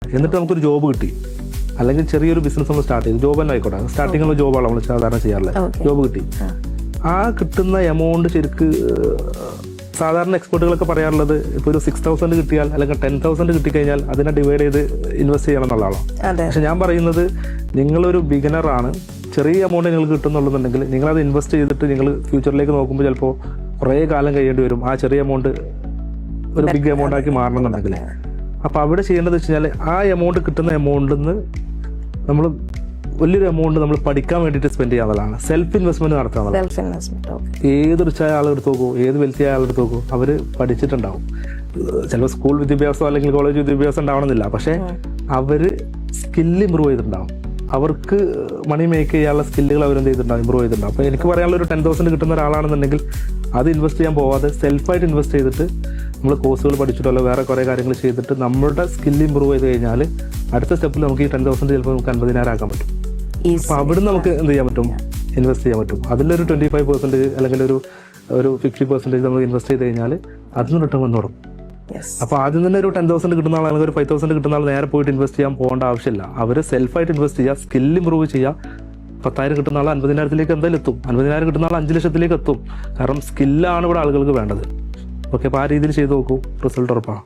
എന്നിട്ട് നമുക്കൊരു ജോബ് കിട്ടി, അല്ലെങ്കിൽ ചെറിയൊരു ബിസിനസ് നമ്മൾ സ്റ്റാർട്ട് ചെയ്തു, ജോബ് തന്നെ ആയിക്കോട്ടെ, സ്റ്റാർട്ടിങ്ങുള്ള ജോബാണ് നമ്മൾ സാധാരണ ചെയ്യാറുള്ളത്. ജോബ് കിട്ടി, ആ കിട്ടുന്ന എമൗണ്ട് ശരിക്ക് സാധാരണ എക്സ്പെർട്ടുകളൊക്കെ പറയാറുള്ളത് ഇപ്പോൾ ഒരു 6,000 കിട്ടിയാൽ അല്ലെങ്കിൽ 10,000 കിട്ടിക്കഴിഞ്ഞാൽ അതിനെ ഡിവൈഡ് ചെയ്ത് ഇൻവെസ്റ്റ് ചെയ്യണം എന്നുള്ളതാണോ. പക്ഷെ ഞാൻ പറയുന്നത്, നിങ്ങളൊരു ബിഗിനറാണ്, ചെറിയ എമൗണ്ട് നിങ്ങൾക്ക് കിട്ടുന്നുണ്ടെന്നുണ്ടെങ്കിൽ നിങ്ങളത് ഇൻവെസ്റ്റ് ചെയ്തിട്ട് നിങ്ങൾ ഫ്യൂച്ചറിലേക്ക് നോക്കുമ്പോൾ ചിലപ്പോൾ കുറേ കാലം കഴിയേണ്ടി വരും ആ ചെറിയ എമൗണ്ട് ഒരു ബിഗ് എമൗണ്ട് ആക്കി മാറണമെന്നുണ്ടെങ്കിൽ. അപ്പോൾ അവിടെ ചെയ്യേണ്ടത് വെച്ച് കഴിഞ്ഞാൽ ആ എമൗണ്ട് കിട്ടുന്ന എമൗണ്ടിൽ നിന്ന് നമ്മൾ വലിയൊരു എമൗണ്ട് നമ്മൾ പഠിക്കാൻ വേണ്ടിയിട്ട് സ്പെൻഡ് ചെയ്യാനുള്ളതാണ്. സെൽഫ് ഇൻവെസ്റ്റ്മെന്റ് നടത്താനുള്ളത്. ഏത് റിച്ചായ ആളെടുത്ത് നോക്കൂ, ഏത് വെൽത്തിയായ ആളെടുത്ത് നോക്കൂ, അവർ പഠിച്ചിട്ടുണ്ടാവും. ചിലപ്പോൾ സ്കൂൾ വിദ്യാഭ്യാസം അല്ലെങ്കിൽ കോളേജ് വിദ്യാഭ്യാസം ഉണ്ടാവണമെന്നില്ല, പക്ഷെ അവർ സ്കില്ല് ഇമ്പ്രൂവ് ചെയ്തിട്ടുണ്ടാവും. അവർക്ക് മണി മേക്ക് ചെയ്യാനുള്ള സ്കില്ലുകൾ അവരെന്ത് ചെയ്തിട്ടുണ്ടാവും, ഇമ്പ്രൂവ് ചെയ്തിട്ടുണ്ടാവും. അപ്പോൾ എനിക്ക് പറയാനുള്ള ഒരു 10,000 കിട്ടുന്ന ഒരാളാണെന്നുണ്ടെങ്കിൽ അത് ഇൻവെസ്റ്റ് ചെയ്യാൻ പോവാതെ സെൽഫായിട്ട് ഇൻവെസ്റ്റ് ചെയ്തിട്ട് നമ്മൾ കോഴ്സുകൾ പഠിച്ചിട്ടല്ലോ വേറെ കുറേ കാര്യങ്ങൾ ചെയ്തിട്ട് നമ്മുടെ സ്കില്ല് ഇമ്പ്രൂവ് ചെയ്ത് കഴിഞ്ഞാൽ അടുത്ത സ്റ്റെപ്പിൽ നമുക്ക് ഈ 10,000 ചിലപ്പോൾ നമുക്ക് 50,000 ആക്കാൻ പറ്റും. അപ്പോൾ അവിടെ നമുക്ക് എന്ത് ചെയ്യാൻ പറ്റും, ഇൻവെസ്റ്റ് ചെയ്യാൻ പറ്റും. അതിലൊരു 25% അല്ലെങ്കിൽ ഒരു 50% നമ്മൾ ഇൻവെസ്റ്റ് ചെയ്ത് കഴിഞ്ഞാൽ അതിന് റിട്ടേൺ വന്നു തുടങ്ങും. അപ്പോൾ ആദ്യം തന്നെ ഒരു 10,000 കിട്ടുന്ന ആൾ അല്ലെങ്കിൽ ഒരു 5,000 കിട്ടുന്ന ആൾ നേരെ പോയിട്ട് ഇൻവെസ്റ്റ് ചെയ്യാൻ പോകേണ്ട ആവശ്യമില്ല. അവർ സെൽഫായിട്ട് ഇൻവെസ്റ്റ് ചെയ്യുക, സ്കില്ല് ഇമ്പ്രൂവ് ചെയ്യുക. 10,000 കിട്ടുന്ന ആൾ 50,000 എന്തായാലും എത്തും, 50,000 കിട്ടുന്ന ആൾ 5 ലക്ഷത്തിലേക്ക് എത്തും. കാരണം സ്കില്ലാണ് ഇവിടെ ആളുകൾക്ക് വേണ്ടത്. ഓക്കെ, അപ്പോൾ ആ രീതിയിൽ ചെയ്ത് നോക്കൂ, റിസൾട്ട് ഉറപ്പാണ്.